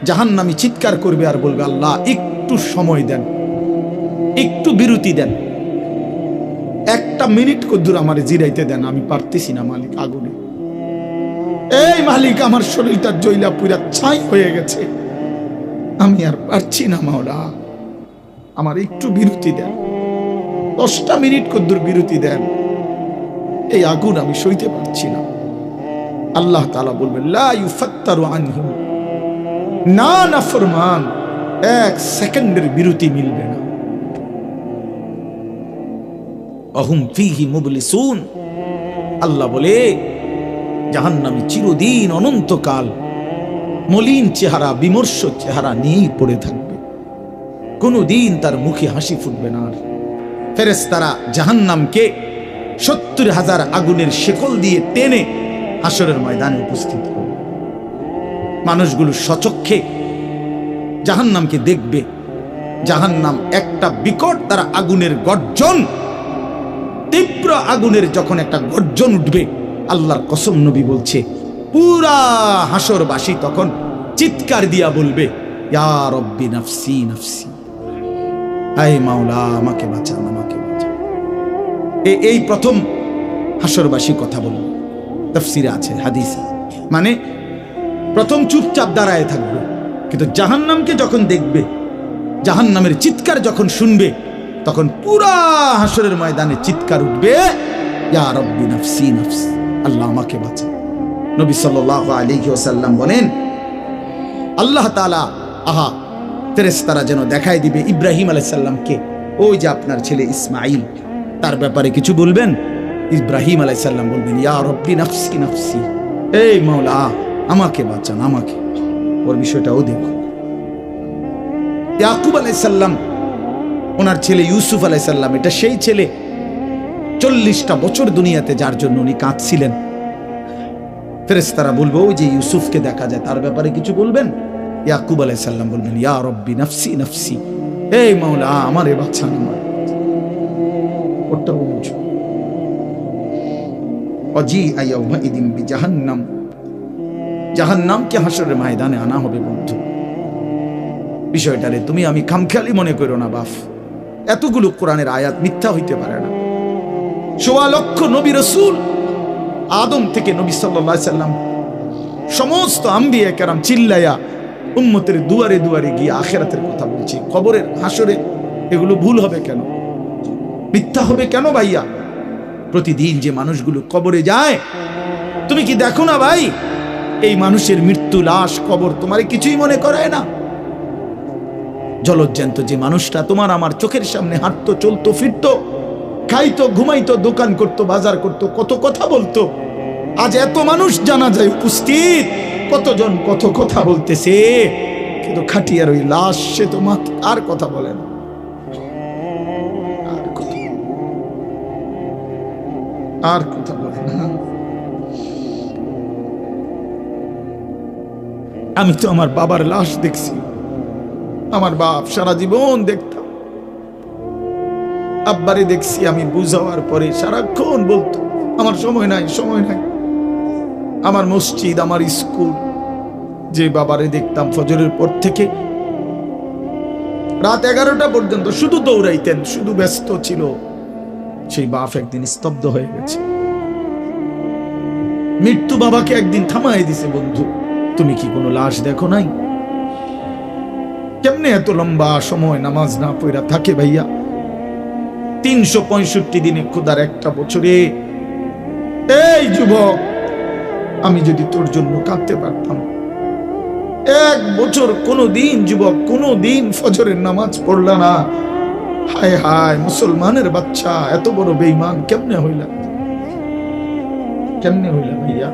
জাহান্নামী চিৎকার করবে আর বলবে, আল্লাহ একটু সময় দেন, একটু বিরতি দেন, একটা মিনিট কদ্দুর আমার জিরাইতে দেন, আমি পারতেছি না মালিক আগুনে। এই মালিক, আমার শরীরটা জ্বইলা পুরা ছাই হয়ে গেছে, আমি আর পারছি না মাওলা, আমার একটু বিরতি দেন, 10টা মিনিট কদ্দুর বিরতি দেন, এই আগুন আমি সইতে পারছি না। আল্লাহ তাআলা বলবেন, লা ইউফাত্তারু আনহু, না নাফরমান, 1 সেকেন্ডের বিরতি মিলবে না। অহুম ফীহি মুবলিসুন, আল্লাহ বলে জাহান্নামী চিরদিন অনন্তকাল মলিন চেহারা, বিমর্ষ চেহারা নিয়েই পড়ে থাকবে, কোনদিন তার মুখে হাসি ফুটবে না। আর ফেরেশতারা জাহান্নামকে 70,000 আগুনের শেকল দিয়ে টেনে হাসরের ময়দানে উপস্থিত করবে। মানুষগুলো সচক্ষে জাহান্নামকে দেখবে। জাহান্নাম একটা বিকট তারা আগুনের গর্জন, তীব্র আগুনের যখন একটা গর্জন উঠবে, আল্লাহর কসম নবী বলছে, পুরা হাসরবাসী তখন চিৎকার দিয়া বলবে, ইয়া রব্বি নাফসি নাফসি, আয় মাওলা আমাকে বাঁচান, আমাকে বাঁচান। এই প্রথম হাসরবাসী কথা বলবে, তাফসিরে আছে, হাদিসে, মানে প্রথম চুপচাপ দাঁড়ায় থাকবে, কিন্তু জাহান্নামকে যখন দেখবে, জাহান্নামের চিৎকার যখন শুনবে, তখন পুরা হাসরের ময়দানে চিৎকার উঠবে, ইয়া রব্বি নাফসি নাফসি, আল্লাহ আমাকে বাঁচান। নবী সাল্লাল্লাহু আলাইহি ওয়াসাল্লাম বলেন, আল্লাহ তাআলা ফেরেশতারা যেন দেখায় দিবে ইব্রাহিম আলাইহিস সালামকে, ওই যে আপনার ছেলে ইসমাঈল, তার ব্যাপারে কিছু বলবেন। ইব্রাহিম আলাইহিস সালাম বলবেন, ইয়া রব্বি নাফসি নাফসি, এই মাওলা আমাকে বাঁচান, আমাকে। ওর বিষয়টাও দেখো। ইয়াকুব আলাইহিস সালাম, ওনার ছেলে ইউসুফ আলাইহিস সালাম, এটা সেই ছেলে 40টা বছর দুনিয়াতে যার জন্য উনি কাঁদছিলেন। ফেরেশতারা বলবে, ওই যে ইউসুফকে দেখা যায়, তার ব্যাপারে কিছু বলবেন। ইয়াকুব আলাইহিস সালাম বলবেন, ইয়া রব্বি নাফসি নাফসি, এই মাওলা আমারে বাঁচান, আমার। ওটাও বুঝো। অজি আয়াউমা ইদিন বিজাহান্নাম, জাহান্নামকে হাসরের ময়দানে আনা হবে বন্ধু। বিষয়টারে তুমি আমি খামখেয়ালি মনে করো না বাপ, এতগুলো কোরআনের আয়াত মিথ্যা হইতে পারে না। 1.25 লক্ষ নবী রাসূল, আদম থেকে নবী সাল্লাল্লাহু আলাইহি সাল্লাম, সমস্ত আম্বিয়া কেরাম চিল্লায়া উম্মতের দুয়ারে দুয়ারে গিয়ে আখিরাতের কথা বলছি, কবরের হাসরে, এগুলো ভুল হবে কেন, মিথ্যা হবে কেন ভাইয়া? প্রতিদিন যে মানুষগুলো কবরে যায়, তুমি কি দেখো না ভাই, এই মানুষের মৃত্যু, লাশ, কবর তোমারে কিছুই মনে করায় না? জলজ্জান্ত যে মানুষটা তোমার আমার চোখের সামনে হাঁটতো, চলতো, ফিরতো, খাইতো, ঘুমাইতো, দোকান করতো, বাজার করতো, কত কথা বলতো, আজ এত মানুষ জানা যায় উপস্থিত, কতজন কত কথা বলতেছে, কিন্তু খাটিয়ার ওই লাশ, সে তো আর কথা বলে না, আর কথা বলে না। আমি তো আমার বাবার লাশ দেখছি, আমার বাপ সারা জীবন দেখতাম, আব্বারে দেখছি আমি বুঝাওয়ার পরে সারাক্ষণ বলতো, আমার সময় নাই, সময় নাই। আমার মসজিদ, আমার স্কুল, যে বাবারে দেখতাম ফজরের পর থেকে রাত 11টা পর্যন্ত শুধু দৌড়াইতেন, শুধু ব্যস্ত ছিল, সেই বাপ একদিন স্তব্ধ হয়ে গেছে। মৃত্যু বাবাকে একদিন থামাই দিছে, বন্ধু তুমি কি কোনো লাশ দেখো নাই? কেমনে এত লম্বা সময় নামাজ না পড়া থাকে ভাইয়া? 365 দিনে খোদার একটা বছরে। এই যুবক, আমি যদি তোর জন্য কাঁদতে পারতাম, 1 বছর কোনদিন যুবক, কোনদিন ফজরের নামাজ পড়লা না, হায় হায় মুসলমানের বাচ্চা, এত বড় বেঈমান কেমনে হইলা, কেমনে হইলা ভাইয়া?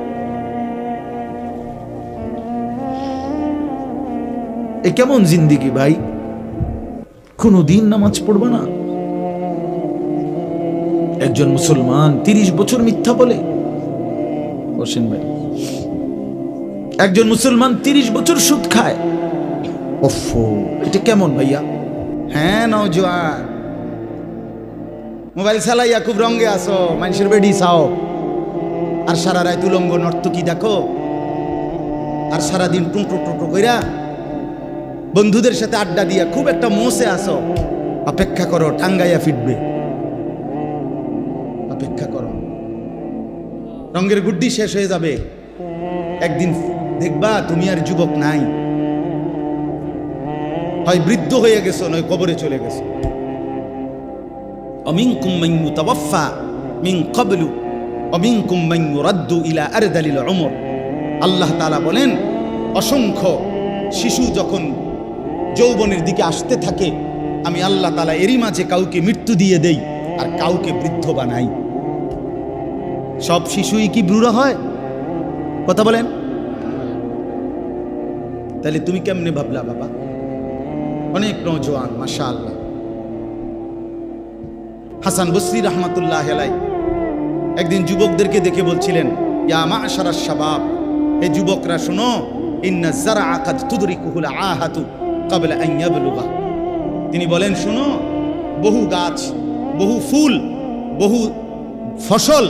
এ কেমন জিন্দিগি ভাই? কোনদিন নামাজ পড়বা না? একজন মুসলমান 30 বছর মিথ্যা বলে, বসেন ভাই, একজন মুসলমান 30 বছর সুদ খায়, ওফো, এটা কেমন ভাইয়া? হ্যাঁ নওজোয়ান, মোবাইল চালাইয়া খুব রঙে আসো, মানুষের বেডি চাও, আর সারা রাত উলঙ্গ নর্তকী দেখো, আর সারাদিন টুঁটো টুঁটো কইরা বন্ধুদের সাথে আড্ডা দিয়া খুব একটা মোসে আসো, অপেক্ষা করো, টাঙ্গাইয়া ফিটবে। অপেক্ষা করো, রঙের গুড্ডি শেষ হয়ে যাবে, একদিন দেখবা তুমি আর যুবক নাই, হয় বৃদ্ধ হয়ে গেছো, নয় কবরে চলে গেছো। অমিনকুম মান ইউতাওয়াফা মিন ক্বাবলু অমিনকুম মান ইউরাদ্দু ইলা আরদালিল উমর। আল্লাহ তাআলা বলেন, অসংখ্য শিশু যখন যৌবনের দিকে আসতে থাকে, আমি আল্লাহ তাআলা এরই মাঝে কাউকে মৃত্যু দিয়ে দেই আর কাউকে বৃদ্ধ বানাই। সব শিশুই কি বুড়ো হয়? কথা বলেন। তাহলে তুমি কেমনে ভাবলা বাবা? অনেক নওজোয়ান মাশাআল্লাহ। হাসান বসরি রহমাতুল্লাহ আলাইহি একদিন যুবকদেরকে দেখে বলছিলেন, ইয়া মা'শারাশ শাবাব, এই যুবকরা শোনো, ইন্না যারআ কাদ তুদরিকুহুল আহাতু ক্বাবলা আন ইয়াবলুগা। তিনি বলেন, শোনো, বহু গাছ, বহু ফুল, বহু ফসল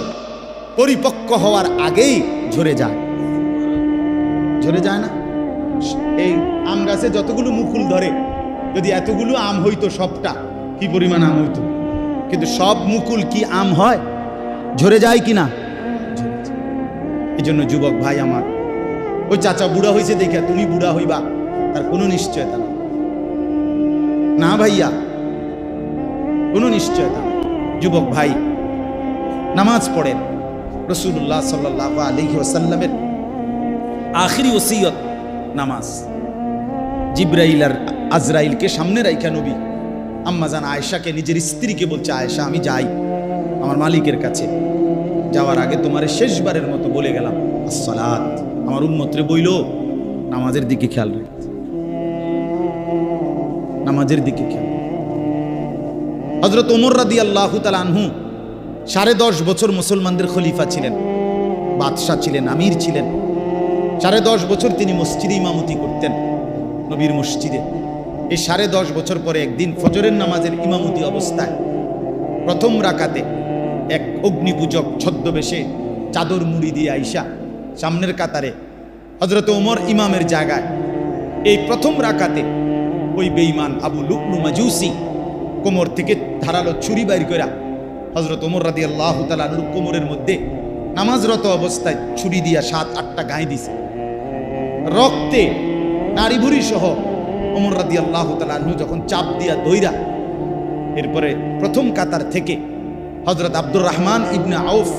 পরিপক্ক হওয়ার আগেই ঝরে যায়। ঝরে যায় না? এই আম গাছে যতগুলো মুকুল ধরে, যদি এতগুলো আম হইতো সবটা, কি পরিমাণ আম হইতো। কিন্তু সব মুকুল কি আম হয়? ঝরে যায় কি না? এই জন্য যুবক ভাই আমার, ওই চাচা বুড়া হয়েছে দেখে তুমি বুড়া হইবা তার কোনো নিশ্চয়তা না। না ভাইয়া, কোনো নিশ্চয়তা না। যুবক ভাই, নামাজ পড়েন। রাসূলুল্লাহ সাল্লাল্লাহু আলাইহি ওয়াসাল্লামের আখিরি ওসিয়ত নামাজ। জিবরাইল আর আজরাইলকে সামনে রাইখা নবী আম্মাজান আয়েশাকে, নিজের স্ত্রীকে বলছে, আয়েশা আমি যাই আমার মালিকের কাছে, যাওয়ার আগে তোমারে শেষবারের মতো বলে গেলাম আসসালাত। আমার উম্মতরে বইল নামাজের দিকে খেয়াল রাখতে, নামাজের দিকে খেয়াল। হযরত ওমর রাদিয়াল্লাহু তাআলা আনহু 10.5 বছর মুসলমানদের খলিফা ছিলেন, বাদশাহ ছিলেন, আমির ছিলেন। 10.5 বছর তিনি মসজিদে ইমামতি করতেন, নবীর মসজিদে। এই 10.5 বছর পরে একদিন ফজরের নামাজের ইমামতি অবস্থায় প্রথম রাকাতে এক অগ্নিপূজক ছদ্মবেশে চাদর মুড়ি দিয়ে আইসা সামনের কাতারে হযরত ওমর ইমামের জায়গায়, এই প্রথম রাকাতে ওই বেঈমান আবু লুকলু মাজুসি কোমর থেকে ধারালো ছুরি বাইর কইরা হযরত ওমর রাদিয়াল্লাহু তাআলা আনহুর কোমরের মধ্যে নামাজরত অবস্থায় ছুরি দিয়া 7-8টা গায়ে দিছে। রক্তে নারী ভুরি সহ ওমর রাদিয়াল্লাহু তাআলা আনহু যখন চাপ দিয়া দইরা, এরপরে প্রথম কাতার থেকে হযরত আব্দুর রহমান ইবনে আউফ,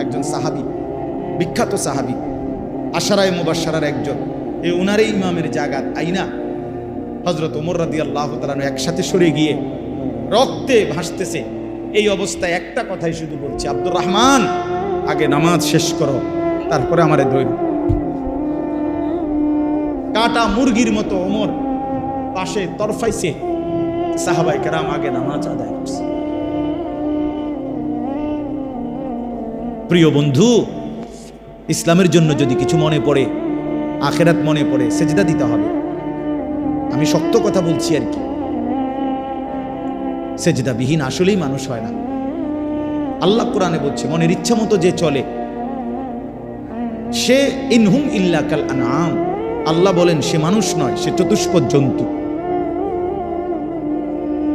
একজন সাহাবী, বিখ্যাত সাহাবী, আশারায়ে মুবাশশারার একজন, এই উনারে ইমামের জায়গা আইনা হযরত ওমর রাদিয়াল্লাহু তাআলা আনহু একসাথে সরে গিয়ে রক্তে ভাসতেছে। এই অবস্থায় একটা কথাই শুধু বলছে, আব্দুর রহমান আগে নামাজ শেষ করো, তারপরে আমারে ধরো। কাটা মুরগির মতো ওমর পাশে তরফাইছে, সাহাবায়ে কেরাম আগে নামাজ আদায় করছে। প্রিয় বন্ধু, ইসলামের জন্য যদি কিছু মনে পড়ে, আখিরাত মনে পড়ে, সেজদা দিতে হবে। আমি শক্ত কথা বলছি আর কি, সেজদা বিহীন আসলেই মানুষ হয় না। আল্লাহ কোরআনে বলছে, মনের ইচ্ছা মতো যে চলে সে ইনহুম ইল্লা কাল আনআম। আল্লাহ বলেন সে মানুষ নয়, সে চতুষ্পদ জন্তু।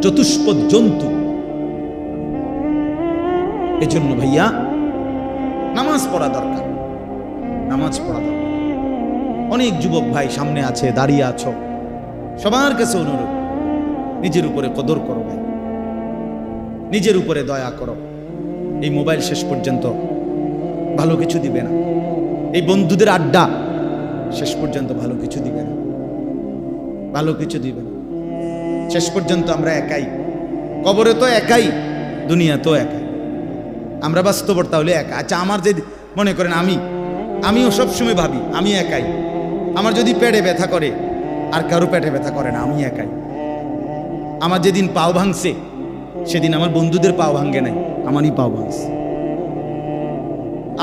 চতুষ্পদ জন্তু। এজন্য ভাইয়া নামাজ পড়া দরকার, নামাজ পড়া দরকার। অনেক যুবক ভাই সামনে আছে, দাঁড়িয়ে আছো, সবার কাছে অনুরোধ, নিজের উপরে কদর করো ভাই, নিজের উপরে দয়া করো। এই মোবাইল শেষ পর্যন্ত ভালো কিছু দিবে না, এই বন্ধুদের আড্ডা শেষ পর্যন্ত ভালো কিছু দিবে না, ভালো কিছু দিবে না। শেষ পর্যন্ত আমরা একাই, কবরে তো একাই, দুনিয়া তো একাই। আমরা বাস্তবতা হলে একা। আচ্ছা, আমার যে মনে করেন আমিও সবসময় ভাবি আমি একাই। আমার যদি পেটে ব্যথা করে, আর কারো পেটে ব্যথা করে না, আমি একাই। আমার যেদিন পাও ভাঙছে, সেদিন আমার বন্ধুদের পাও ভাঙে নাই, আমারই পাও ভাঙছে।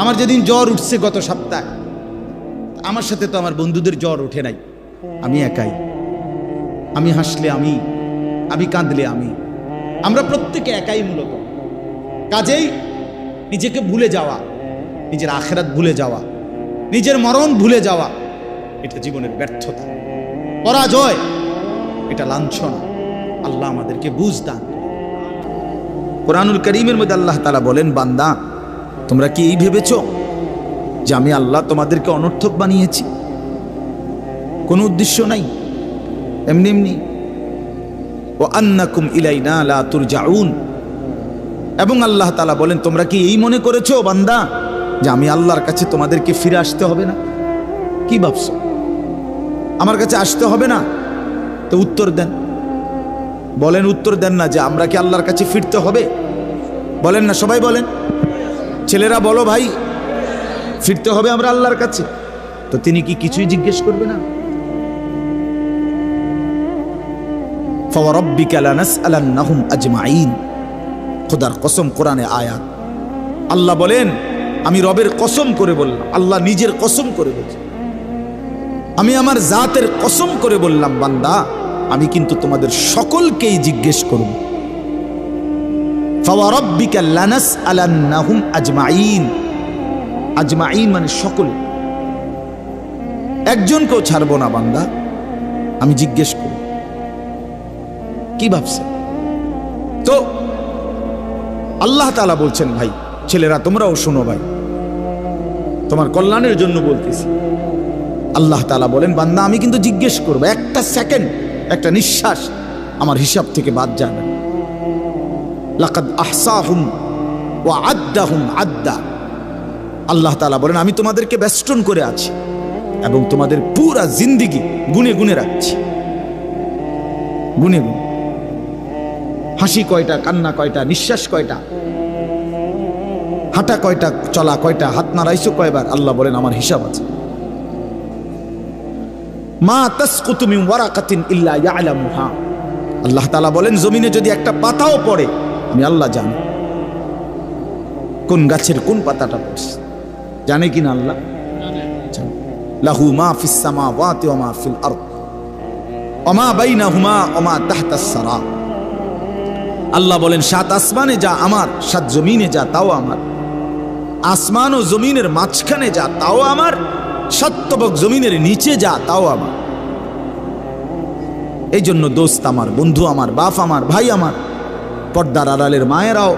আমার যেদিন জ্বর উঠছে গত সপ্তাহে, আমার সাথে তো আমার বন্ধুদের জ্বর ওঠে নাই, আমি একাই। আমি হাসলে আমি কাঁদলে আমরা প্রত্যেকে একাই মূলত। কাজেই নিজেকে ভুলে যাওয়া, নিজের আখিরাত ভুলে যাওয়া, নিজের মরণ ভুলে যাওয়া, এটা জীবনের ব্যর্থতা, পরাজয়। এটা লাঞ্ছনা। আল্লাহ আমাদেরকে বুঝ দান। কোরআনুল কারীমের মধ্যে আল্লাহ তাআলা বলেন, বান্দা তোমরা কি এই ভেবেছো যে আমি আল্লাহ তোমাদেরকে অনর্থক বানিয়েছি? কোনো উদ্দেশ্য নাই, এমনি এমনি। ওয়া আন্নাকুম ইলাইনা লা তুরজাউন, এবং আল্লাহ তাআলা বলেন তোমরা কি এই মনে করেছো বান্দা যে আমি আল্লাহর কাছে তোমাদেরকে ফিরে আসতে হবে না? কি ভাবছো আমার কাছে আসতে হবে না? তো উত্তর দেন, বলেন, উত্তর দেন না যে আমরা কি আল্লাহর কাছে ফিরতে হবে? বলেন না, সবাই বলেন, ছেলেরা বলো ভাই, ফিরতে হবে আমরা আল্লাহর কাছে। তো তিনি কি কিছুই জিজ্ঞেস করবে না? ফাওয়ারাব্বিকা লানাসআলান্নাহুম আজমাইন, খোদার কসম, কোরআনে আয়াত। আল্লাহ বলেন, আমি রবের কসম করে বললাম, আল্লাহ নিজের কসম করে বলছেন, আমি আমার জাতের কসম করে বললাম, বান্দা আমি কিন্তু তোমাদের সকলকেই জিজ্ঞেস করব। ফাওয়ারাব্বিকা লানাসআলান্নাহুম আজমাইন, আজমাইন মানে সকল, একজনকেও ছাড়বো না বান্দা, আমি জিজ্ঞেস করব। কি ভাবছে? তো আল্লাহ তাআলা বলছেন, ভাই ছেলেরা তোমরাও শোনো ভাই, তোমার কল্যাণের জন্য বলতেছি। আল্লাহ তাআলা বলেন, বান্দা আমি কিন্তু জিজ্ঞেস করবো, একটা সেকেন্ড, একটা নিঃশ্বাস আমার হিসাব থেকে বাদ যাবে না। লাকাদ আহসাহুম ওয়া আদ্দাহুম আদ্দা। আল্লাহ তাআলা বলেন, আমি তোমাদেরকে বেষ্টন করে আছি এবং তোমাদের পুরা জিন্দেগি গুনে গুনে রাখছি, গুনে গুনে। হাসি কয়টা, কান্না কয়টা, নিঃশ্বাস কয়টা, হাঁটা কয়টা, চলা কয়টা, হাত নাড়াইছো কয়বার, আল্লাহ বলেন আমার হিসাব আছে। মা তাসকুতু মিন ওয়ারাকাতিন ইল্লা ইয়ালামুহা, আল্লাহ তাআলা বলেন জমিনে যদি একটা পাতাও পড়ে আমি আল্লাহ জানি, কোন গাছের কোন পাতাটা পড়ছে জানে কিনা আল্লাহ জানে। লাহু মা ফিস সামাওয়াতি ওয়া মা ফিল আরদ ওয়া মা বাইনাহুমা ওয়া মা তাহতাস সারা। আল্লাহ বলেন, সাত আসমানে যা আমার, সাত জমিনে যা তাও আমার, আসমান ও জমিনের মাঝখানে যা তাও আমার, সাত তবক জমিনের নিচে যা তাও আমার। এই জন্য দোস্ত আমার, বন্ধু আমার, বাপ আমার, ভাই আমার, পর্দার আড়ালের মায়েরাও,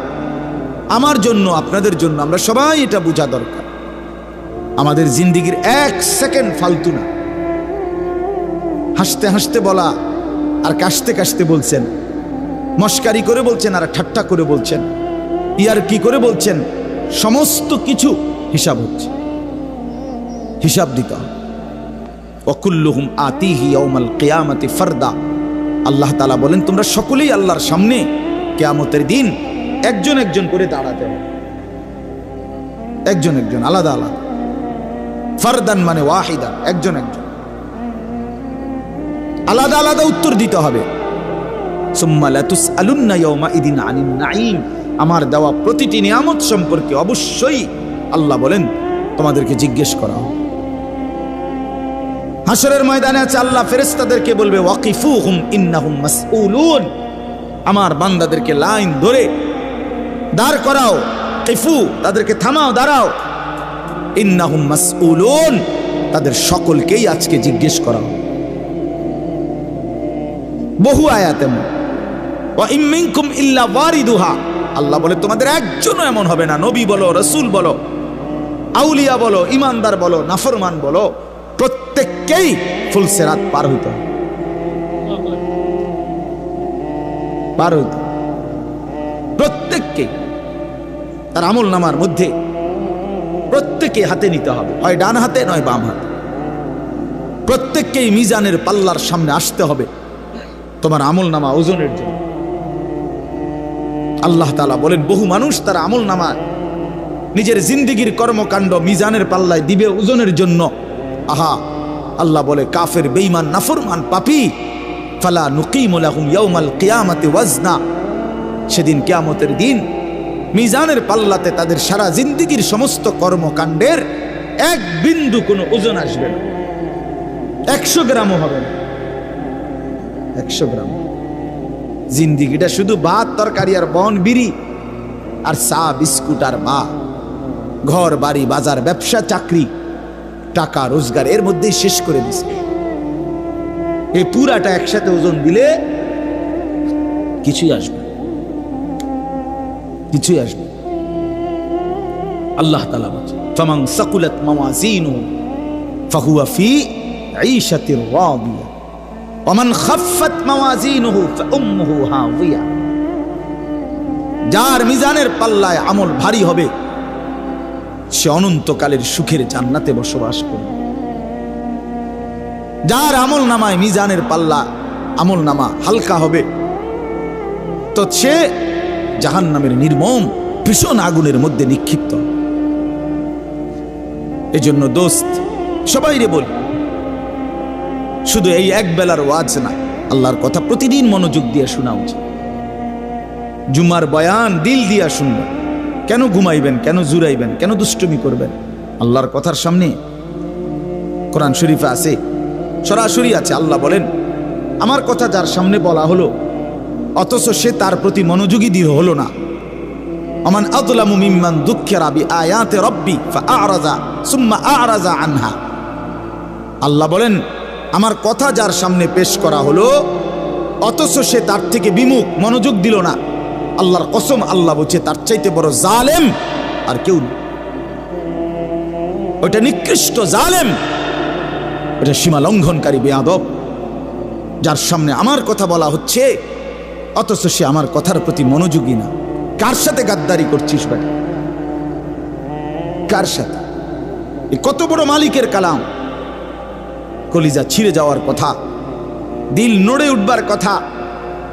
আমার জন্য, আপনাদের জন্য, আমরা সবাই এটা বোঝা দরকার, আমাদের জিন্দেগির এক সেকেন্ড ফালতু না। হাসতে হাসতে বলা আর কাশতে কাশতে বলছেন, মস্কারি করে বলছেন আর ঠাট্টা করে বলছেন, ইয়ার কি করে বলছেন, সমস্ত কিছু হিসাব হচ্ছে, হিসাব দিতে হবে। ওয়াকুল্লুহুম আতিহি ইয়াউমাল কিয়ামাতি ফারদা। আল্লাহ তাআলা বলেন তোমরা সকলেই আল্লাহর সামনে কিয়ামতের দিন একজন একজন করে দাঁড়াতে হবে, একজন একজন, আলাদা আলাদা। ফারদান মানে ওয়াহিদান, একজন একজন, আলাদা আলাদা উত্তর দিতে হবে। সুম্মা লাতুসআলুন্না ইয়াউমাইদিন আনিন নাঈম, আমার দেওয়া প্রতিটি নিয়ামত সম্পর্কে অবশ্যই আল্লাহ বলেন তোমাদেরকে জিজ্ঞেস করা হবে। হাসরের ময়দানে আছে আল্লাহ ফেরেশতাদেরকে বলবে, ওয়াকিফুহুম ইন্নাহুম মাসউলুন, আমার বান্দাদেরকে লাইন ধরে দাঁড় করাও, কিফু তাদেরকে থামাও, দাঁড়াও, ইন্নাহুম মাসউলুন তাদের সকলকেই আজকে জিজ্ঞেস করা হবে। বহু আয়াতে ওয়া ইম মিনকুম ইল্লা ওয়ারিদুহা, আল্লাহ বলে তোমাদের একজনও এমন হবে না, নবী বলো, রাসূল বলো, আউলিয়া বলো, ইমানদার বলো, নাফরমান বলো, প্রত্যেককেই ফুলসিরাত পার হইতে হবে, পার হইতে, প্রত্যেককে তার আমল নামার মধ্যে প্রত্যেকে হাতে নিতে হবে, হয় ডান হাতে নয় বাম হাতে। প্রত্যেককেই মিজানের পাল্লার সামনে আসতে হবে তোমার আমল নামা ওজনের জন্য। আল্লাহ তাআলা বলেন বহু মানুষ তার আমল নামা নিজের জিন্দেগির কর্মকাণ্ড মিজানের পাল্লায় দিবে ওজনের জন্য। আহা, আল্লাহ বলে কাফের, বেঈমান, নাফরমান, পাপী, ফালা নুকিমু লাহুম ইয়াউমাল কিয়ামাতি ওয়াজনা, সেদিন কিয়ামতের দিন মিজানের পাল্লাতে তাদের সারা জিন্দেগির সমস্ত কর্মকাণ্ডের এক বিন্দু কোনো ওজন আসবে না, 100 গ্রামও হবে না, 100 গ্রাম। জিন্দিগিটা শুধু ভাত তরকারি আর বন বিড়ি আর চা বিস্কুট আর মা, ঘর বাড়ি বাজার ব্যবসা চাকরি টাকা রোজগার এর মধ্যেই শেষ করে দিছে। এই পুরাটা একসাথে ওজন দিলে কিছুই আসবে, কিছুই আসবে। আল্লাহ তাআলা বলেন, ফামান সাকুলাত মাওয়াজিনুহু ফাহুয়া ফি ঈশাতির রাদিয়া ওয়া মান খাফফাত মাওয়াজিনুহু ফাউম্মুহু হাওয়িয়া। যার মিজানের পাল্লায় আমল ভারী হবে সে অনন্তকালের সুখের জান্নাতে বসবাস করবে। যার আমল নামায় মিজানের পাল্লা আমল নামা হালকা হবে তো সে জাহান্নামের নির্মম ভীষণ আগুনের মধ্যে নিক্ষিপ্ত। এজন্য দোস্ত সবাইরে বলি, শুধু এই এক বেলার ওয়াজ না, আল্লাহর কথা প্রতিদিন মনোযোগ দিয়ে শোনা উচিত। জুমার বয়ান দিল দিয়া শুনবেন। কেন ঘুমাইবেন, কেন জুরাইবেন, কেন দুষ্টুমি করবেন? আল্লাহর কথার সামনে কোরআন শরীফে আছে, সরাসরি আছে। আল্লাহ বলেন, আমার কথা যার সামনে বলা হলো অথচ সে তার প্রতি মনোযোগী দিয়ে হলো না, আমান আযলামু মিম্মান যুক্কিরা বিআয়াতি রাব্বি ফাআরাযা সুম্মা আ'রাযা আনহা। আল্লাহ বলেন, আমার কথা যার সামনে পেশ করা হলো অথচ সে তার থেকে বিমুখ, মনোযোগ দিল না, আল্লাহর কসম, আল্লাহ বলছে তার চাইতে বড় জালেম আর কেউ নেই। ওটা নিকৃষ্ট জালেম, ওটা সীমা লঙ্ঘনকারী বেয়াদব, যার সামনে আমার কথা বলা হচ্ছে অথচ সে আমার কথার প্রতি মনোযোগী না। কার সাথে গাদ্দারি করছিস বেটা? কার সাথে? কত বড় মালিকের কালাম, কলিজা ছিঁড়ে যাওয়ার কথা, দিল নড়ে উঠবার কথা।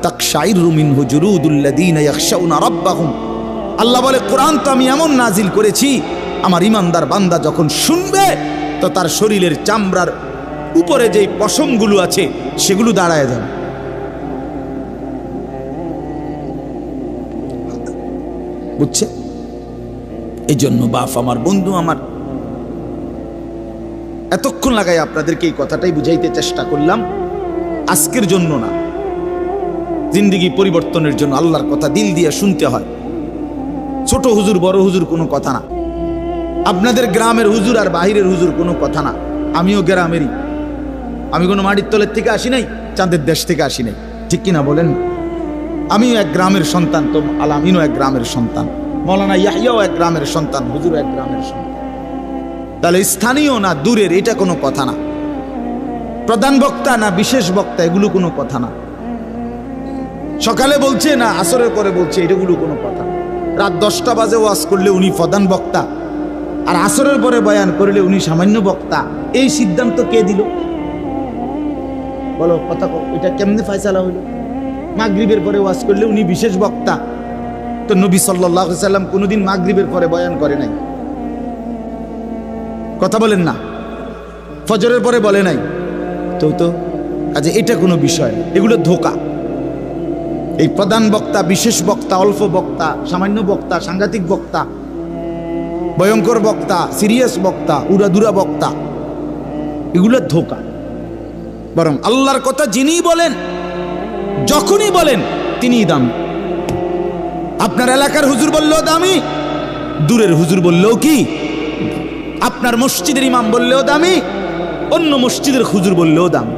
তাকশাইরু মিনহু জুলুদুল্লাযীনা ইয়াখশাউনা রাব্বাহুম। আল্লাহ বলে, কোরআন তো আমি এমন নাজিল করেছি, আমার ইমানদার বান্দা যখন শুনবে তো তার শরীরের চামড়ার উপরে যেই পশমগুলো আছে সেগুলো দাঁড়ায় যাবে। বুঝছে? এই জন্য বাপ আমার, বন্ধু আমার, এতক্ষণ লাগাই আপনাদেরকে এই কথাটাই বুঝাইতে চেষ্টা করলাম। আজকের জন্য না, জিন্দেগি পরিবর্তনের জন্য আল্লাহর কথা দিল দিয়ে শুনতে হয়। ছোট হুজুর বড় হুজুর কোনো কথা না, আপনাদের গ্রামের হুজুর আর বাহিরের হুজুর কোনো কথা না। আমিও গ্রামেরই, আমি কোনো মাটির তলের থেকে আসি নাই, চাঁদের দেশ থেকে আসি নাই, ঠিক কিনা বলেন? আমিও এক গ্রামের সন্তান, তো আলামিনও এক গ্রামের সন্তান, মৌলানা ইয়াহিয়াও এক গ্রামের সন্তান, হুজুর এক গ্রামের সন্তান। তাহলে স্থানীয় না দূরের এটা কোনো কথা না, প্রধান বক্তা না বিশেষ বক্তা এগুলো কোনো কথা না, সকালে বলছে না আসরের পরে বলছে এটাগুলো কোনো কথা না। রাত 10টা বাজে ওয়াজ করলে উনি প্রধান বক্তা, আর আসরের পরে বয়ান করলে উনি সামান্য বক্তা, এই সিদ্ধান্ত কে দিল? বলো কথা, এটা কেমনে ফয়সালা হইল? মাগরিবের পরে ওয়াজ করলে উনি বিশেষ বক্তা, তো নবী সাল্লাল্লাহু আলাইহি সাল্লাম কোনোদিন মাগরিবের পরে বয়ান করে নাই, কথা বলেন না, ফজরের পরে বলে নাই, তো আজ এটা কোনো বিষয় না, এগুলো ধোঁকা। এই প্রধান বক্তা, বিশেষ বক্তা, অল্প বক্তা, সামান্য বক্তা, সাংঘাতিক বক্তা, ভয়ঙ্কর বক্তা, সিরিয়াস বক্তা, উড়াদুরা বক্তা, এগুলো ধোঁকা। বরং আল্লাহর কথা যিনি বলেন, যখনই বলেন তিনিই দামি। আপনার এলাকার হুজুর বললেও দামি, দূরের হুজুর বললেও কি, আপনার মসজিদের ইমাম বললেও দামি, অন্য মসজিদের হুজুর বললেও দামি।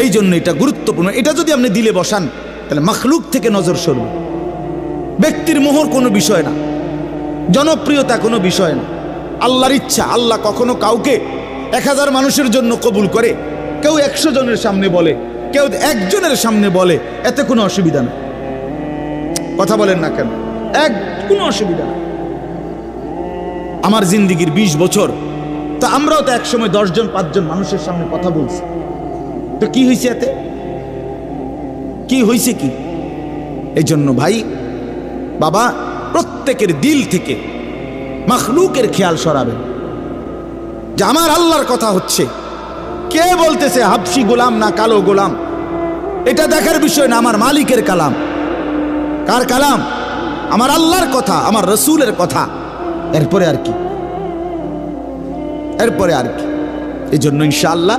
এই জন্য এটা গুরুত্বপূর্ণ। এটা যদি আপনি দিলে বসান তাহলে মাখলুক থেকে নজর সরবে। ব্যক্তির মোহর কোনো বিষয় না, জনপ্রিয়তা কোনো বিষয় না, আল্লাহর ইচ্ছা। আল্লাহ কখনো কাউকে 1000 মানুষের জন্য কবুল করে, কেউ 100 জনের সামনে বলে, কেউ 1 জনের সামনে বলে, এতে কোনো অসুবিধা নেই। কথা বলেন না কেন? কোনো অসুবিধা নেই। আমার জিন্দিগির 20 বছর, তো আমরাও তো একসময় 10 জন 5 জন মানুষের সামনে কথা বলছি, তো কি হয়েছে এতে? কি হয়েছে কি? এই জন্য ভাই বাবা, প্রত্যেকের দিল থেকে মাখলুকের খেয়াল সরাবেন যে আমার আল্লাহর কথা হচ্ছে, কে বলতেছে হাবশি গোলাম না কালো গোলাম, এটা দেখার বিষয় না, আমার মালিকের কালাম। কার কালাম? আমার আল্লাহর কথা, আমার রসুলের কথা। এরপরে আর কি? এরপরে আর কি? এই জন্য ইনশাআল্লাহ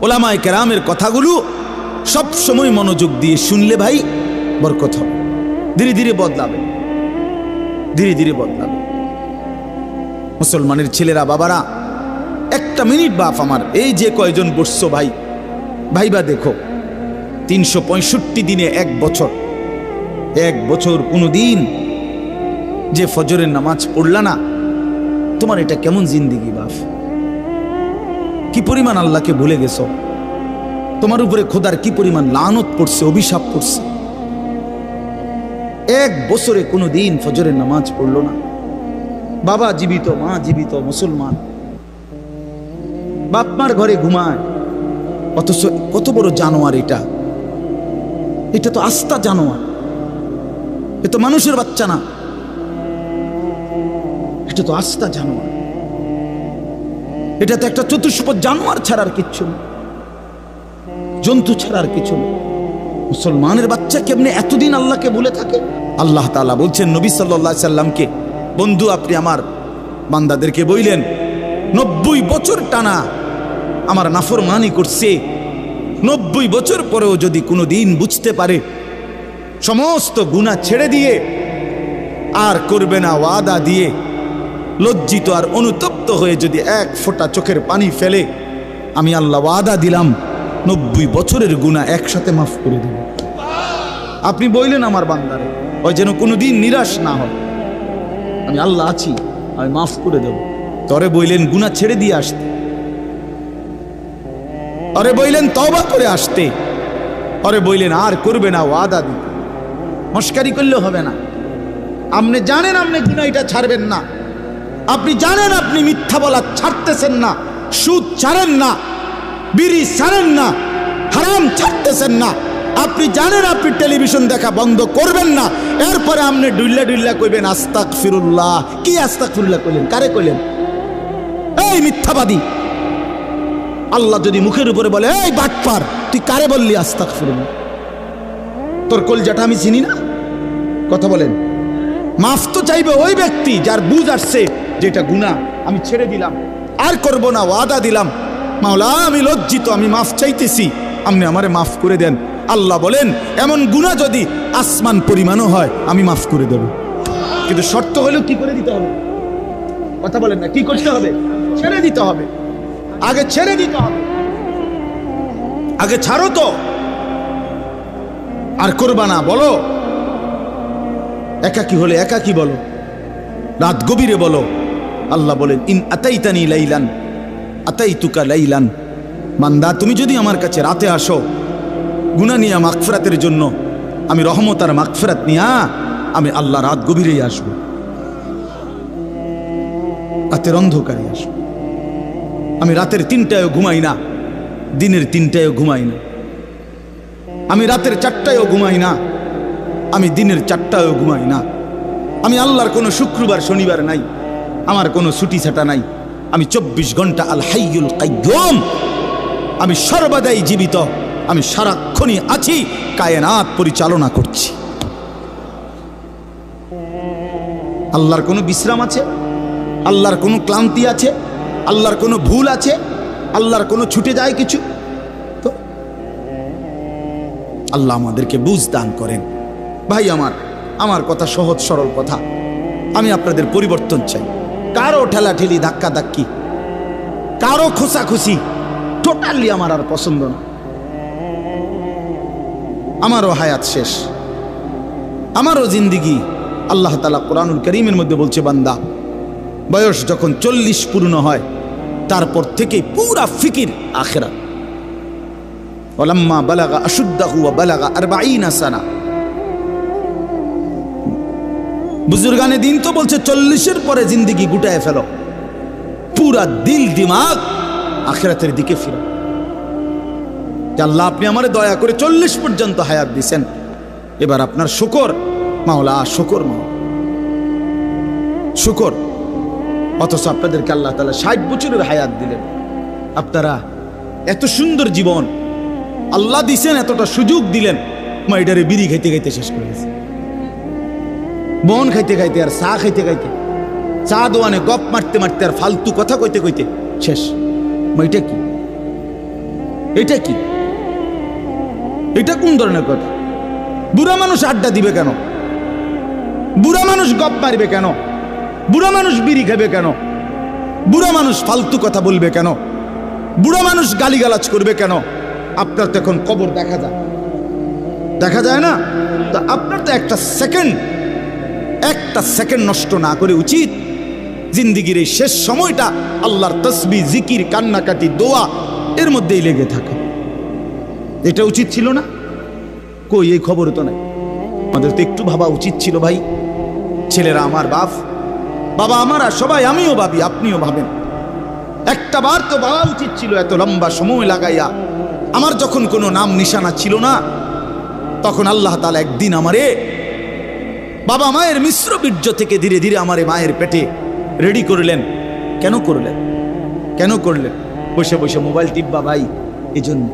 ওলামায়ে কেরামের কথাগুলো সব সময় মনোযোগ দিয়ে শুনলে ভাই বরকত হবে। ধীরে ধীরে বদলাবে, ধীরে ধীরে বদলাবে। মুসলমানের ছেলেরা বাবারা, একটা মিনিট বাপ আমার, এই যে কয়জন বসছো ভাই, ভাইবা দেখো 365 দিনে এক বছর কোনো দিন যে ফজরের নামাজ পড়লা না, তোমার এটা কেমন জিন্দিগি বাপ? কি পরিমাণ আল্লাহকে ভুলে গেছো? তোমার উপরে খোদার কি পরিমাণ লানত পড়ছে, অভিশাপ পড়ছে। এক বছরে কোনো দিন ফজরের নামাজ পড়লো না। বাবা জীবিত, মা জীবিত, মুসলমান, বাপ মার ঘরে ঘুমায়, অথচ কত বড় জানোয়ার এটা! এটা তো আস্তা জানোয়ার, এ তো মানুষের বাচ্চা না, এটা তো আস্তা জানোয়ার। এটা তো একটা চতুষ্প জানোয়ার ছাড়ার কিচ্ছু না, জন্তু ছাড়ার কিছু না। মুসলমানের বাচ্চা কেমনে এতদিন আল্লাহকে ভুলে থাকে? আল্লাহ তাআলা বলছেন নবী সাল্লাল্লাহু আলাইহি সাল্লামকে, বন্ধু আপনি আমার বান্দাদেরকে বললেন 90 বছর টানা আমার নাফরমানি করছে, 90 বছর পরেও যদি কোনো দিন বুঝতে পারে, সমস্ত গুনাহ ছেড়ে দিয়ে আর করবে না ওয়াদা দিয়ে, লজ্জিত আর অনুতপ্ত হয়ে যদি এক ফোঁটা চোখের পানি ফেলে, আমি আল্লাহ ওয়াদা দিলাম 90 বছরের গুনাহ একসাথে মাফ করে দেব। আপনি বললেন আমার বান্দারে, ওই যেন কোনোদিন নিরাশ না হয়, আমি আল্লাহ আছি, আমি মাফ করে দেব। তরে বললেন গুনাহ ছেড়ে দিয়ে আসতে, আরে বললেন তওবা করে আসতে, আরে বললেন আর করবে না ওয়াদা দিতে। মস্কারি করলে হবে না। আপনি জানেন আপনি গুনাহ এটা ছাড়বেন না, আপনি জানেন আপনি মিথ্যা বলা ছাড়তেছেন না, সুদ ছাড়েন না, বিড়ি ছাড়েন না, হারাম ছাড়তেছেন না, আপনি জানেন আপনি টেলিভিশন দেখা বন্ধ করবেন না, এরপরে আপনি ডুল্লা কইবেন আস্তাগফিরুল্লাহ। কি আস্তাগফিরুল্লাহ কইলেন? কারে কইলেন? এই মিথ্যাবাদী! আল্লাহ যদি মুখের উপরে বলে এই বাটপার, তুই কারে বললি আস্তাগফিরুল্লাহ? তোর কলজাটা আমি চিনি না? কথা বলেন। মাফ তো চাইবে ওই ব্যক্তি যার বুঝ আসছে যেটা গুনাহ, আমি ছেড়ে দিলাম, আর করব না, ওয়াদা দিলাম। মাওলা আমি লজ্জিত, আমি মাফ চাইতেছি, আপনি আমারে মাফ করে দেন। আল্লাহ বলেন এমন গুনাহ যদি আসমান পরিমাণও হয় আমি মাফ করে দেব, কিন্তু শর্ত হলেও কি করে দিতে হবে? কথা বলেন না, কি করতে হবে? ছেড়ে দিতে হবে, আগে ছেড়ে দিতে হবে, আগে ছাড়ো তো, আর করবা না। বলো একাকী হলে একাকী বলো, রাত গভীরে বলো। আল্লাহ বলেন ইন আতাইতানি লাইলান আতাইতুকা লাইলান, বান্দা তুমি যদি আমার কাছে রাতে আসো গুনাহ নিয়ে মাগফিরাতের জন্য, আমি রহমত আর মাগফিরাত নিয়ে আমি আল্লাহ রাত গভীরেই আসবো, রাতের অন্ধকারে আসবো। আমি রাতের 3টায়ও ঘুমাই না, দিনের 3টায়ও ঘুমাই না, আমি রাতের 4টায়ও ঘুমাই না, আমি দিনের 4টায়ও ঘুমাই না। আমি আল্লাহর কোনো শুক্রবার শনিবার নাই, আমার কোনো ছুটি ছাটা নাই। আমি 24 ঘন্টা আল হাইয়ুল কাইয়ুম, আমি সর্বদাই জীবিত, আমি সারাক্ষণই আছি, কায়নাত পরিচালনা করছি। আল্লাহর কোনো বিশ্রাম আছে? আল্লাহর কোনো ক্লান্তি আছে? আল্লাহর কোনো ভুল আছে? আল্লাহর কোনো ছুটে যায় কিছু? তো আল্লাহ আমাদেরকে বুঝ দান করেন। ভাই আমার কথা সহজ সরল কথা, আমি আপনাদের পরিবর্তন চাই। কারো ঠেলাঠেলি ধাক্কা ধাক্কি, কারো খোঁচাখুচি টোটালি আমার আর পছন্দ না। আমারও হায়াত শেষ, আমারও জিন্দিগি। আল্লাহ তাআলা কোরআনুল কারীমের মধ্যে বলছে, বান্দা বয়স যখন 40 পূর্ণ হয় তারপর থেকে পুরা ফিকির আখিরাত। ওয়ালাম্মা বালাগা আশুদ্দাহু ওয়া বালাগা 40 সানা। বুজুর্গানে দিন তো বলছে 40-এর পরে জিন্দিগি গুটায় ফেলো, পুরা দিল দিমাগ আখিরাতের দিকে ফিরো। আল্লাহ আপনি আমারে দয়া করে 40 পর্যন্ত হায়াত দিয়েছেন, এবার আপনার শুকর মাওলা, শুকর মাওলা, শুকর। অথচ আপনাদেরকে আল্লাহ তাআলা 60 বছরের হায়াত দিলেন। আপনারা এত সুন্দর জীবন আল্লাহ দিছেন, এতটা সুযোগ দিলেন, মাইডারে বিড়ি খাইতে খাইতে শেষ করে গেছে, বন খাইতে খাইতে আর চা খাইতে খাইতে, চা দোয়ানে গপ মারতে মারতে আর ফালতু কথা কইতে কইতে শেষ। এটা কি? এটা কি? এটা কোন ধরনের কথা? বুড়া মানুষ আড্ডা দিবে কেন? বুড়া মানুষ গপ মারবে কেন? বুড়া মানুষ বিড়ি খাবে কেন? বুড়া মানুষ ফালতু কথা বলবে কেন? বুড়া মানুষ গালিগালাজ করবে কেন? আপনার তো এখন কবর দেখা যায় না? তো আপনার তো একটা সেকেন্ড নষ্ট না করে উচিত জিন্দিগির এই শেষ সময়টা আল্লাহর তসবিহ, জিকির, কান্নাকাটি, দোয়া এর মধ্যেই লেগে থাকা। এটা উচিত ছিল না? কই, এই খবর তো নাই। আমাদের তো একটু ভাবা উচিত ছিল ভাই। ছেলেরা আমার বাবা আমার, আর সবাই, আমিও ভাবি, আপনিও ভাবেন, একটা বার তো ভাবা উচিত ছিল। এত লম্বা সময় লাগাইয়া আমার যখন কোনো নাম নিশানা ছিল না, তখন আল্লাহ তাআলা একদিন আমারে বাবা মায়ের মিশ্র বীর্য থেকে ধীরে ধীরে আমারে মায়ের পেটে রেডি করলেন। কেন করলেন? বসে বসে মোবাইল টিপবা ভাই? এই জন্য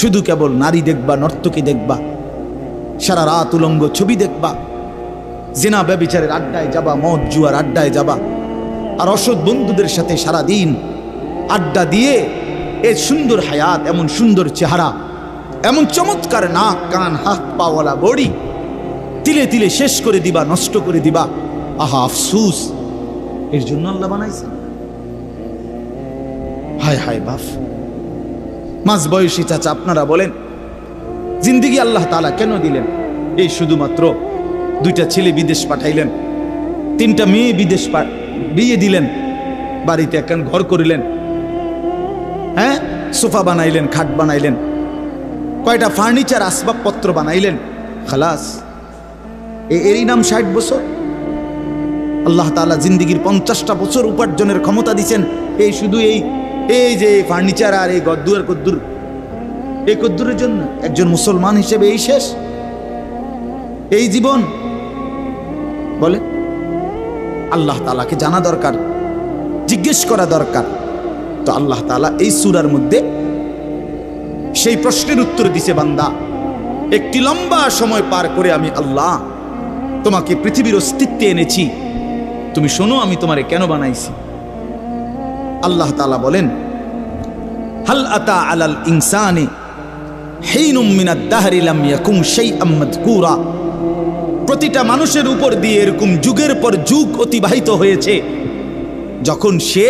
শুধু কেবল নারী দেখবা, নর্তকী দেখবা, সারা রাত উলঙ্গ ছবি দেখবা, জিনা ব্যভিচারের আড্ডায় যাবা, মদ জুয়ার আড্ডায় যাবা, আর অসৎ বন্ধুদের সাথে সারা দিন আড্ডা দিয়ে এই সুন্দর হায়াত, এমন সুন্দর চেহারা, এমন চমৎকার নাক, কান, হাত পাওয়ালা বডি তিলে তিলে শেষ করে দিবা, নষ্ট করে দিবা। আহা আফসুস, এর জন্য আল্লাহ বানাইছে? হায় হায় বাপ। মাঝ বয়সী চাচা, আপনারা বলেন জিন্দিগি আল্লাহ তাআলা কেন দিলেন? এই শুধুমাত্র 2টা ছেলে বিদেশ পাঠাইলেন, 3টা মেয়ে বিদেশ বিয়ে দিলেন, বাড়িতে একখান ঘর করিলেন, হ্যাঁ, সোফা বানাইলেন, খাট বানাইলেন, কয়টা ফার্নিচার আসবাবপত্র বানাইলেন, খালাস। এরই নাম 60 বছর? আল্লাহ তাআলা জিন্দিগির 50টা বছর উপার্জনের ক্ষমতা দিচ্ছেন এই শুধু এই যে ফার্নিচার আর এই গদ্দুর কদ্দুর, এই কদ্দুরের জন্য? একজন মুসলমান হিসেবে এই শেষ, এই জীবন? বলে আল্লাহ তাআলাকে জানা দরকার, জিজ্ঞেস করা দরকার। তো আল্লাহ তাআলা এই সূরার মধ্যে সেই প্রশ্নের উত্তর দিছে, বান্দা, একটি লম্বা সময় পার করে আমি আল্লাহ তোমাকে পৃথিবীর অস্তিত্বে এনেছি, তুমি শোনো আমি তোমারে কেন বানাইছি। আল্লাহ তাআলা বলেন, হাল আতা আলাল ইনসানি হিনুম মিনাদ দাহরি লাম ইয়াকুম শাইআম মাযকুরা। প্রতিটা মানুষের উপর দিয়ে এরকম যুগের পর যুগ অতিবাহিত হয়েছে যখন সে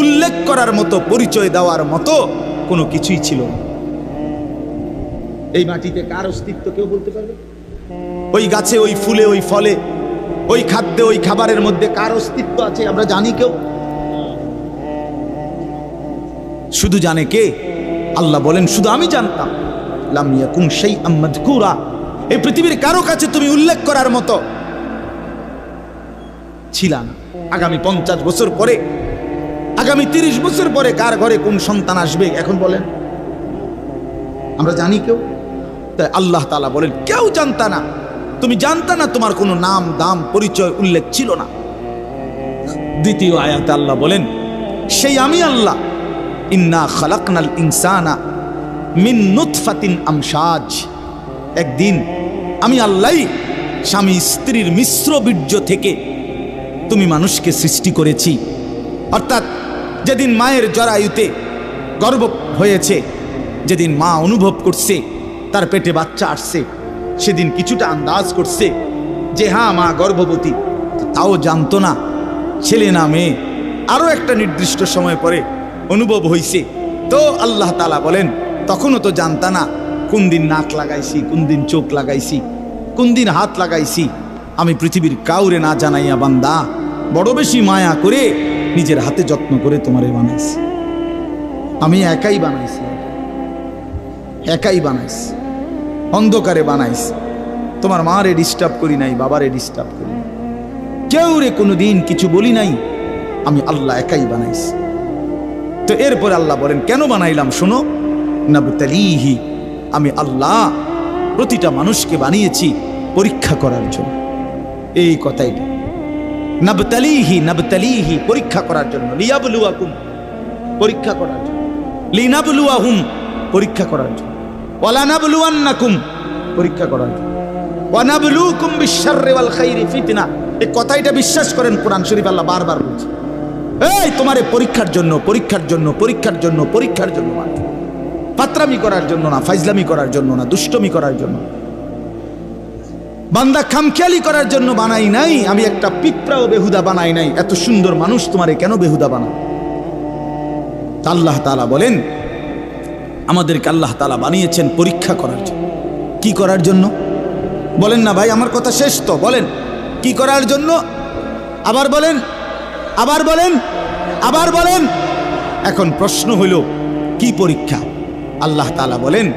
উল্লেখ করার মতো, পরিচয় দেওয়ার মতো কোনো কিছুই ছিল না। এই মাটিতে কার অস্তিত্ব কেউ বলতে পারবে? ওই গাছে, ওই ফুলে, ওই ফলে, ওই খাদ্যে, ওই খাবারের মধ্যে কার অস্তিত্ব আছে আমরা জানি কেউ? শুধু জানে কে? আল্লাহ বলেন, শুধু আমি জানতাম। লাম ইয়াকুম শাইআম মাযকুরা, এই পৃথিবীর কারো কাছে তুমি উল্লেখ করার মতো ছিল না। আগামী 50 বছর পরে, আগামী 30 বছর পরে কার ঘরে কোন সন্তান আসবে এখন বলেন? আমরা জানি কেউ? তাই আল্লাহ তাআলা বলেন, কেউ জানতা না, তুমি জানতা না, তোমার কোনো নাম, দাম, পরিচয় উল্লেখ ছিল না। দ্বিতীয় আয়াতে আল্লাহ বলেন, সেই আমি আল্লাহ, ইন্না খালাকনাল ইনসানা মিন নুতফাতিন আমশাজ, একদিন আমি আল্লাহই স্বামী স্ত্রীর মিশ্র বীর্য থেকে তুমি মানুষকে সৃষ্টি করেছি। অর্থাৎ যেদিন মায়ের জরায়ুতে গর্ভ হয়েছে, যেদিন মা অনুভব করছে তার পেটে বাচ্চা আসছে, সেদিন কিছুটা আন্দাজ করছে যে হ্যাঁ মা গর্ভবতী, তাও জানতো না ছেলে না মেয়ে। আরো একটা নির্দিষ্ট সময় পরে অনুভব হয়েছে। তো আল্লাহ তাআলা বলেন, তখনও তো জানতা না কোন দিন নাক লাগাইছি, কোন দিন চোখ লাগাইছি, কোন দিন হাত লাগাইছি। আমি পৃথিবীর কাউরে না জানাইয়া বান্দা বড় বেশি মায়া করে নিজের হাতে যত্ন করে তোমারে বানাইছি। আমি একাই বানাইছি, অন্ধকারে বানাইছি। তোমার মারে ডিস্টার্ব করি নাই, বাবারে ডিস্টার্ব করি নাই, কেউ রে কোনোদিন কিছু বলি নাই। আমি আল্লাহ একাই বানাইছি। তো এরপর আল্লাহ বলেন কেন বানাইলাম শোনো, নাবতালিহি, আমি আল্লাহ প্রতিটা মানুষকে বানিয়েছি পরীক্ষা করার জন্য। এই কথাই নাবতালিহি পরীক্ষা করার জন্য, লিয়াবলুয়াকুম পরীক্ষা করার জন্য, লিনাবলুয়াহুম পরীক্ষা করার জন্য, ওয়ালানাবলুয়ান্নাকুম পরীক্ষা করার জন্য, ওয়ানাবলুকুম বিশ-শাররি ওয়াল খাইরি ফিতনা। এই কথাটা বিশ্বাস করেন, কোরআন শরীফ আল্লাহ বারবার বলছে, এই তোমারে পরীক্ষার জন্য, পরীক্ষার জন্য, পরীক্ষার জন্য, পরীক্ষার জন্য, ফাতরামি করার জন্য না, ফাইজলামি করার জন্য না, দুষ্টমি করার জন্য। বান্দা খামখেয়ালি করার জন্য বানাই নাই, আমি একটা পিঁপড়াও বেহুদা বানাই নাই। এত সুন্দর মানুষ তোমারে কেন বেহুদা বানাও? আল্লাহ তাআলা বলেন, আমাদেরকে আল্লাহ তাআলা বানিয়েছেন পরীক্ষা করার জন্য। কি করার জন্য বলেন না ভাই? আমার কথা শেষ তো, বলেন কি করার জন্য? আবার বলেন, আবার বলেন, আবার বলেন। এখন প্রশ্ন হইল কি পরীক্ষা? আল্লাহ তাআলা বলেন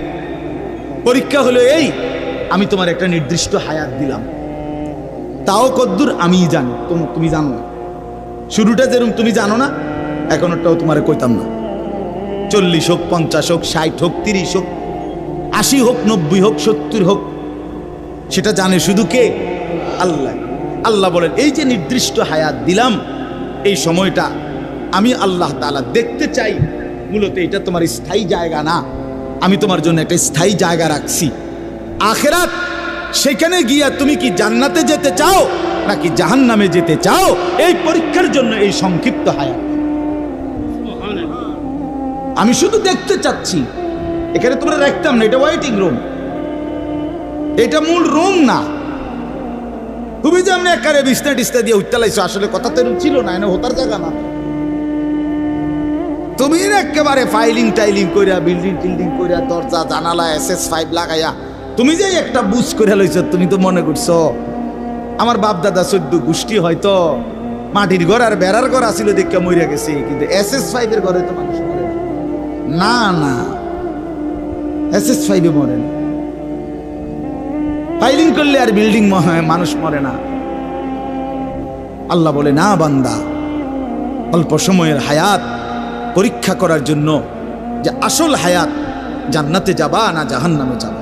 পরীক্ষা হলো এই, আমি তোমার একটা নির্দিষ্ট হায়াত দিলাম, তাও কদ্দুর আমিই জানি, তুমি জানো না। শুরুটা যেরকম তুমি জানো না, এখনটাও তোমারে কইতাম না। 40 হোক, 50 হোক, 60 হোক, 30 হোক, 80 হোক, 90 হোক, 70 হোক, সেটা জানে শুধু কে? আল্লাহ। আল্লাহ বলেন এই যে নির্দিষ্ট হায়াত দিলাম, এই সময়টা আমি আল্লাহ তাআলা দেখতে চাই। মূলত এটা তোমার স্থায়ী জায়গা না, আমি তোমার জন্য একটা স্থায়ী জায়গা রাখছি আখিরাত। সেখানে গিয়া তুমি কি জান্নাতে যেতে চাও নাকি জাহান্নামে যেতে চাও, এই পরীক্ষার জন্য এই সংক্ষিপ্ত হায়াত। আমি শুধু দেখতে চাচ্ছি, এখানে তোমরা রাখতাম না, এটা ওয়েটিং রুম, এটা মূল রুম না। তুমি যে আমি একারে বিছনা টিছনা দিয়ে উঠতে আসলে কথা তো ছিল না, এনে হতার জায়গা না। তুমি একেবারে ফাইলিং টাইলিং কইরা, বিল্ডিং টিল্ডিং কইরা, দরজা জানালা SS5 লাগাইয়া তুমি যে একটা বুঝ করে লইছ, তুমি তো মনে করছো আমার বাপ দাদা 14 গোষ্ঠী হয়তো মাটির ঘর আর বেড়ার ঘর আসিল দেখে মরিয়া গেছে, কিন্তু SS5 এর ঘরে তো মানুষ মরে না। না, SS5 এ মরে না। ফাইলিং করলে আর বিল্ডিং মানুষ মরে না। আল্লাহ বলে না বান্দা, অল্প সময়ের হায়াত পরীক্ষা করার জন্য যে আসল হায়াত, জান্নাতে যাবা না জাহান্নামে যাবা।